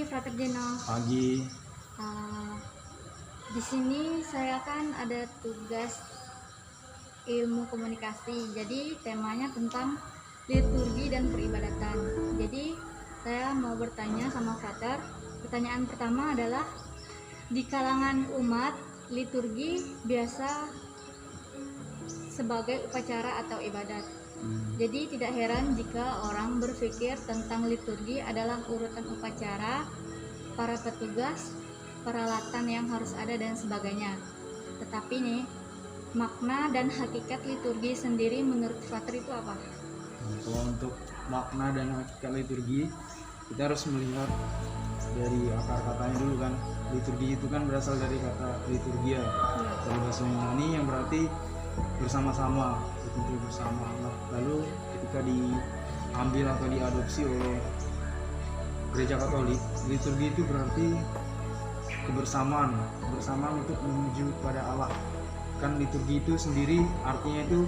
Frater Gino. Pagi. Di sini saya kan ada tugas ilmu komunikasi. Jadi temanya tentang liturgi dan peribadatan. Jadi saya mau bertanya sama Frater. Pertanyaan pertama adalah, di kalangan umat liturgi biasa sebagai upacara atau ibadat. Jadi tidak heran jika orang berpikir tentang liturgi adalah urutan upacara, para petugas, peralatan yang harus ada dan sebagainya. Tetapi nih, makna dan hakikat liturgi sendiri menurut Frater itu apa? Kalau untuk makna dan hakikat liturgi, kita harus melihat dari akar katanya dulu kan. Liturgi itu kan berasal dari kata liturgia, dari bahasa Yunani yang berarti bersama-sama, berkumpul bersama. Nah, lalu ketika diambil atau diadopsi oleh Gereja Katolik, liturgi itu berarti kebersamaan untuk menuju pada Allah. Kan liturgi itu sendiri artinya itu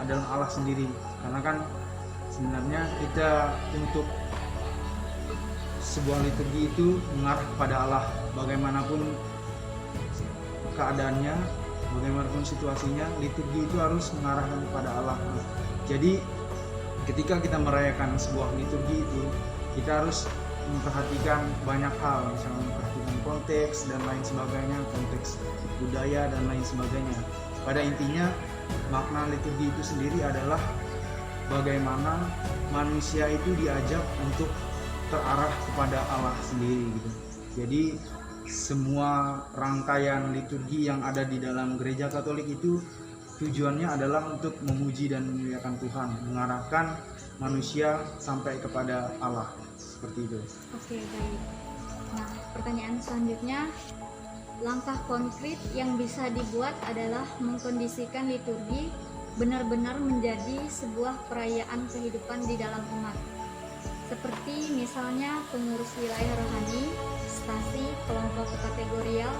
adalah Allah sendiri, karena kan sebenarnya kita untuk sebuah liturgi itu mengarah kepada Allah. Bagaimanapun keadaannya, bagaimanapun situasinya, liturgi itu harus mengarahkan kepada Allah. Jadi ketika kita merayakan sebuah liturgi itu, kita harus memperhatikan banyak hal, misalnya memperhatikan konteks dan lain sebagainya, konteks budaya dan lain sebagainya. Pada intinya, makna liturgi itu sendiri adalah bagaimana manusia itu diajak untuk terarah kepada Allah sendiri gitu. Jadi semua rangkaian liturgi yang ada di dalam Gereja Katolik itu tujuannya adalah untuk memuji dan memuliakan Tuhan, mengarahkan manusia sampai kepada Allah, seperti itu. Oke, baik. Nah, pertanyaan selanjutnya, langkah konkret yang bisa dibuat adalah mengkondisikan liturgi benar-benar menjadi sebuah perayaan kehidupan di dalam umat. Seperti misalnya pengurus wilayah rohani, stasi, kelompok kategorial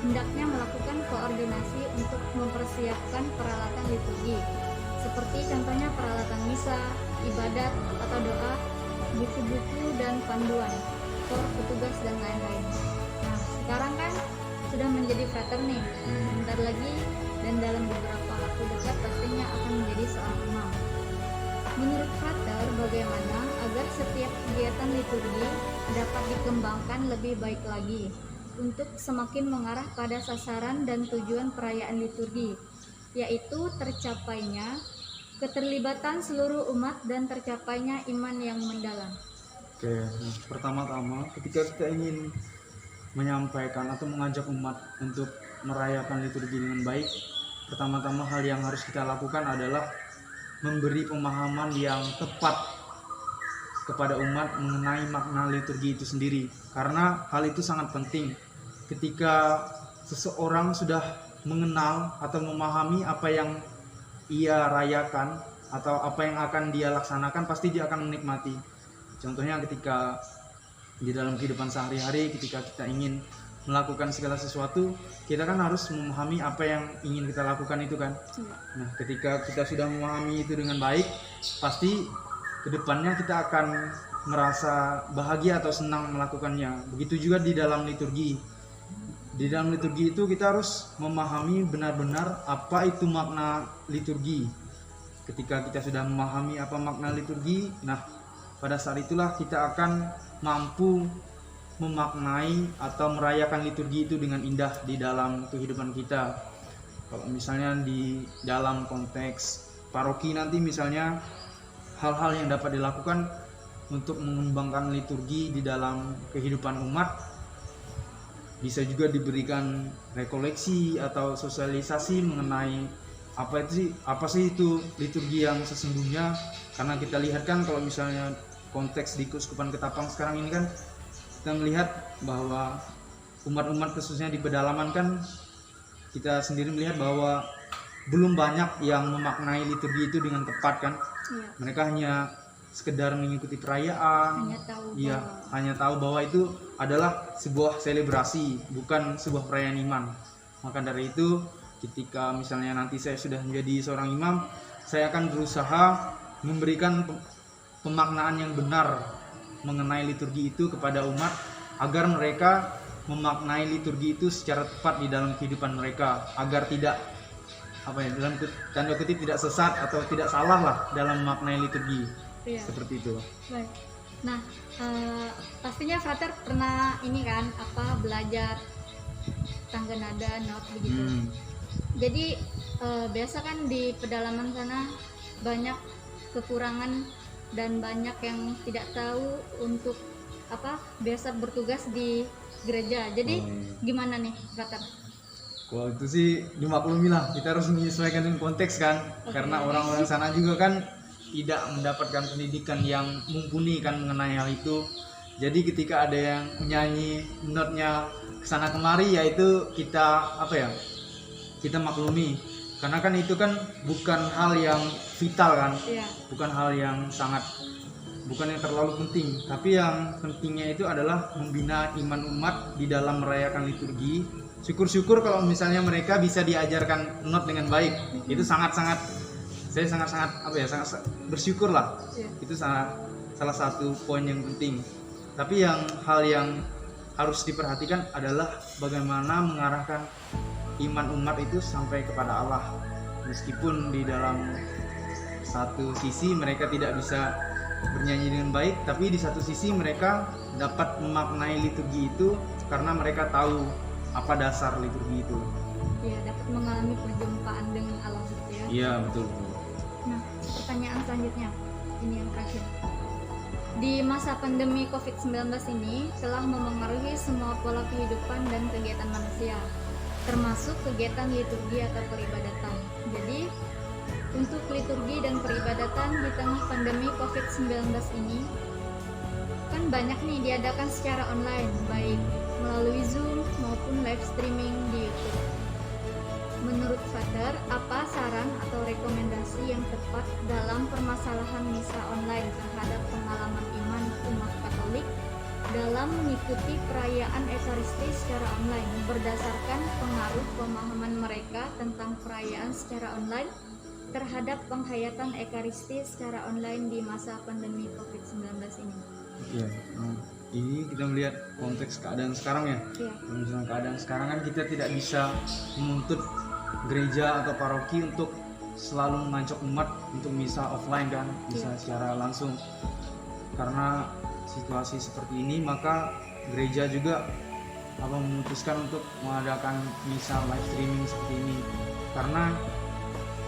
hendaknya melakukan koordinasi untuk mempersiapkan peralatan liturgi, seperti contohnya peralatan misa, ibadat atau doa, buku-buku dan panduan, for petugas dan lain-lain. Nah, sekarang kan sudah menjadi frater nih, sebentar lagi dan dalam beberapa waktu dekat pastinya akan menjadi seorang imam. Menurut frater, bagaimana agar setiap kegiatan liturgi dapat dikembangkan lebih baik lagi untuk semakin mengarah pada sasaran dan tujuan perayaan liturgi, yaitu tercapainya keterlibatan seluruh umat dan tercapainya iman yang mendalam. Oke, nah, pertama-tama ketika kita ingin menyampaikan atau mengajak umat untuk merayakan liturgi dengan baik, pertama-tama hal yang harus kita lakukan adalah memberi pemahaman yang tepat kepada umat mengenai makna liturgi itu sendiri, karena hal itu sangat penting. Ketika seseorang sudah mengenal atau memahami apa yang ia rayakan atau apa yang akan dia laksanakan, pasti dia akan menikmati. Contohnya ketika di dalam kehidupan sehari-hari, ketika kita ingin melakukan segala sesuatu, kita kan harus memahami apa yang ingin kita lakukan itu kan. Nah, ketika kita sudah memahami itu dengan baik, pasti kedepannya kita akan merasa bahagia atau senang melakukannya. Begitu juga di dalam liturgi. Di dalam liturgi itu kita harus memahami benar-benar apa itu makna liturgi. Ketika kita sudah memahami apa makna liturgi, nah pada saat itulah kita akan mampu memaknai atau merayakan liturgi itu dengan indah di dalam kehidupan kita. Kalau misalnya di dalam konteks paroki nanti misalnya, hal-hal yang dapat dilakukan untuk mengembangkan liturgi di dalam kehidupan umat, bisa juga diberikan rekoleksi atau sosialisasi mengenai apa sih itu liturgi yang sesungguhnya. Karena kita lihat kan kalau misalnya konteks di Keuskupan Ketapang sekarang ini kan, kita melihat bahwa umat-umat khususnya di pedalaman kan, kita sendiri melihat bahwa belum banyak yang memaknai liturgi itu dengan tepat kan. Mereka hanya sekedar mengikuti perayaan, hanya tahu bahwa itu adalah sebuah selebrasi, bukan sebuah perayaan iman. Maka dari itu, ketika misalnya nanti saya sudah menjadi seorang imam, saya akan berusaha memberikan pemaknaan yang benar mengenai liturgi itu kepada umat, agar mereka memaknai liturgi itu secara tepat di dalam kehidupan mereka, agar tidak dalam tanda kutip tidak sesat atau tidak salah lah dalam memaknai liturgi. Iya. Seperti itu. Baik. Nah, pastinya Frater pernah ini kan belajar tangga nada, not begitu. Jadi biasa kan di pedalaman sana banyak kekurangan dan banyak yang tidak tahu untuk biasa bertugas di gereja. Jadi gimana nih Frater? Kalau itu sih dimaklumi lah, kita harus menyesuaikan dengan konteks kan. Karena orang-orang sana juga kan tidak mendapatkan pendidikan yang mumpuni kan mengenai hal itu. Jadi ketika ada yang menyanyi notnya kesana kemari, yaitu kita kita maklumi. Karena kan itu kan bukan hal yang vital kan, bukan hal yang bukan yang terlalu penting. Tapi yang pentingnya itu adalah membina iman umat di dalam merayakan liturgi. Syukur-syukur kalau misalnya mereka bisa diajarkan not dengan baik. Itu saya sangat bersyukur lah. Itu salah satu poin yang penting. Tapi hal yang harus diperhatikan adalah bagaimana mengarahkan iman umat itu sampai kepada Allah. Meskipun di dalam satu sisi mereka tidak bisa bernyanyi dengan baik, tapi di satu sisi mereka dapat memaknai liturgi itu karena mereka tahu apa dasar liturgi itu. Iya, dapat mengalami perjumpaan dengan Allah gitu ya. Iya, betul. Nah, pertanyaan selanjutnya, ini yang terakhir. Di masa pandemi COVID-19 ini telah memengaruhi semua pola kehidupan dan kegiatan manusia, termasuk kegiatan liturgi atau peribadatan. Jadi, untuk liturgi dan peribadatan di tengah pandemi COVID-19 ini kan banyak nih diadakan secara online, baik melalui Zoom maupun live streaming di YouTube. Menurut Frater, apa saran atau rekomendasi yang tepat dalam permasalahan misa online terhadap pengalaman iman umat Katolik dalam mengikuti perayaan Ekaristi secara online berdasarkan pengaruh pemahaman mereka tentang perayaan secara online terhadap penghayatan Ekaristi secara online di masa pandemi COVID-19 ini? Iya, ini kita melihat konteks keadaan sekarang ya. Misalnya keadaan sekarang kan kita tidak bisa menuntut gereja atau paroki untuk selalu mengajak umat untuk misa offline kan, misa secara langsung. Karena situasi seperti ini, maka gereja juga memutuskan untuk mengadakan misa live streaming seperti ini. Karena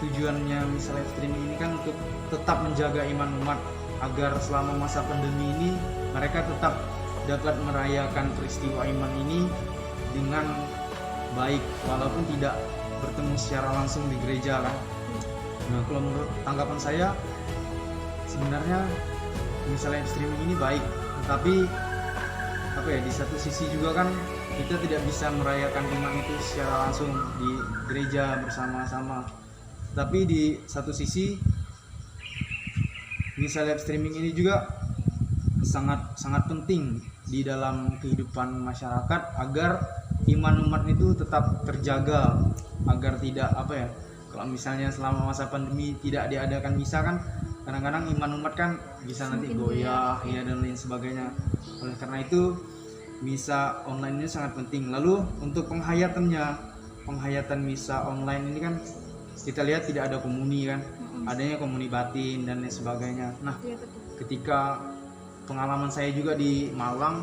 tujuannya misa live streaming ini kan untuk tetap menjaga iman umat agar selama masa pandemi ini mereka tetap dapat merayakan peristiwa iman ini dengan baik walaupun tidak bertemu secara langsung di gereja kan. Nah, kalau menurut tanggapan saya sebenarnya misalnya streaming ini baik, tetapi di satu sisi juga kan kita tidak bisa merayakan iman itu secara langsung di gereja bersama-sama. Tapi di satu sisi misalnya live streaming ini juga sangat penting di dalam kehidupan masyarakat agar iman umat itu tetap terjaga, agar tidak kalau misalnya selama masa pandemi tidak diadakan misa kan kadang-kadang iman umat kan bisa nanti goyah ya dan lain sebagainya. Oleh karena itu misa online ini sangat penting. Lalu untuk penghayatan misa online ini kan kita lihat tidak ada komuni kan, adanya komuni batin dan lain sebagainya. Nah, ketika pengalaman saya juga di Malang,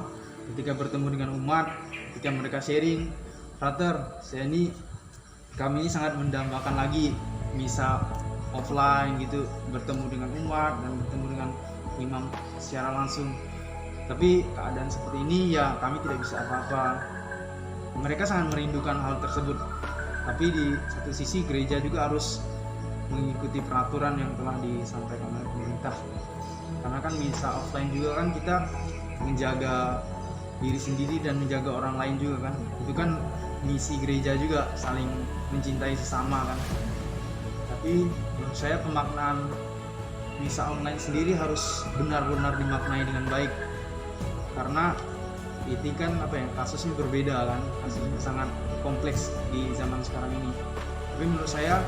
ketika bertemu dengan umat, ketika mereka sharing, Frater, kami ini sangat mendambakan lagi misa offline gitu, bertemu dengan umat dan bertemu dengan imam secara langsung. Tapi keadaan seperti ini ya kami tidak bisa apa-apa. Mereka sangat merindukan hal tersebut. Tapi di satu sisi gereja juga harus mengikuti peraturan yang telah disampaikan oleh pemerintah. Karena kan misa offline juga kan kita menjaga diri sendiri dan menjaga orang lain juga kan. Itu kan misi gereja juga, saling mencintai sesama kan. Tapi menurut saya pemaknaan misa online sendiri harus benar-benar dimaknai dengan baik. Karena ini kan kasusnya berbeda kan, kasusnya sangat kompleks di zaman sekarang ini. Tapi menurut saya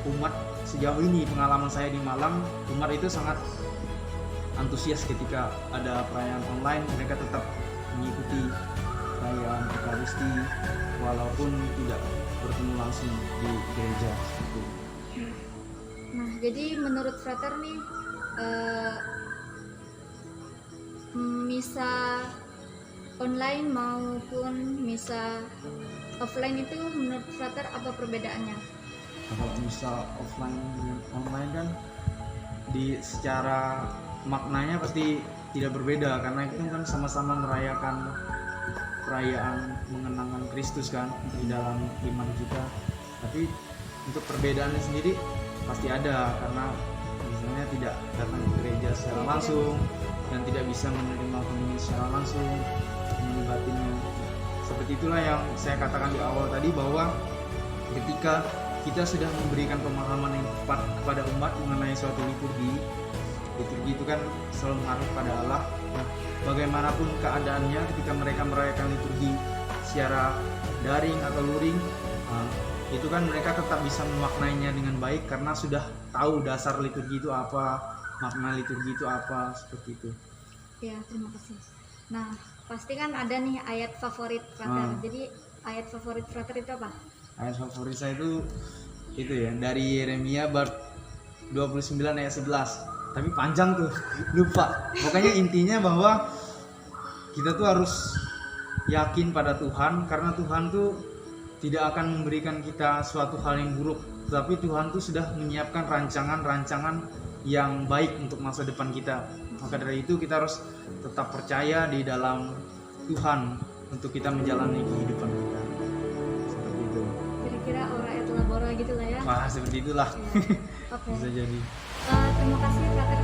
umat sejauh ini, pengalaman saya di Malang, umat itu sangat antusias ketika ada perayaan online. Mereka tetap mengikuti mengikuti perayaan Ekaristi walaupun tidak bertemu langsung di gereja seperti itu. Nah, jadi menurut Frater nih, misa online maupun misa offline itu menurut Frater apa perbedaannya? Kalau misa offline dan online kan secara maknanya pasti tidak berbeda, karena itu kan sama-sama merayakan perayaan mengenangkan Kristus kan di dalam iman kita. Tapi untuk perbedaannya sendiri pasti ada, karena misalnya tidak datang ke gereja secara langsung dan tidak bisa menerima komunion secara langsung, menikmatinya. Seperti itulah yang saya katakan di awal tadi, bahwa ketika kita sudah memberikan pemahaman yang tepat kepada umat mengenai suatu liturgi itu kan selalu mengarah pada Allah. Nah, bagaimanapun keadaannya ketika mereka merayakan liturgi secara daring atau luring, itu kan mereka tetap bisa memaknainya dengan baik karena sudah tahu dasar liturgi itu apa, makna liturgi itu apa, seperti itu. Ya, terima kasih. Nah, pasti kan ada nih ayat favorit Frater. Jadi ayat favorit Frater itu apa? Ayat favorit saya itu ya, dari Yeremia bab 29 ayat 11. Tapi panjang tuh, lupa. Pokoknya intinya bahwa kita tuh harus yakin pada Tuhan, karena Tuhan tuh tidak akan memberikan kita suatu hal yang buruk, tetapi Tuhan tuh sudah menyiapkan rancangan-rancangan yang baik untuk masa depan kita. Maka dari itu kita harus tetap percaya di dalam Tuhan untuk kita menjalani kehidupan kita. Seperti itu. Kira-kira ora et labora gitu lah ya. Wah, seperti itulah. Ya. Oke. Bisa jadi. Terima kasih Frater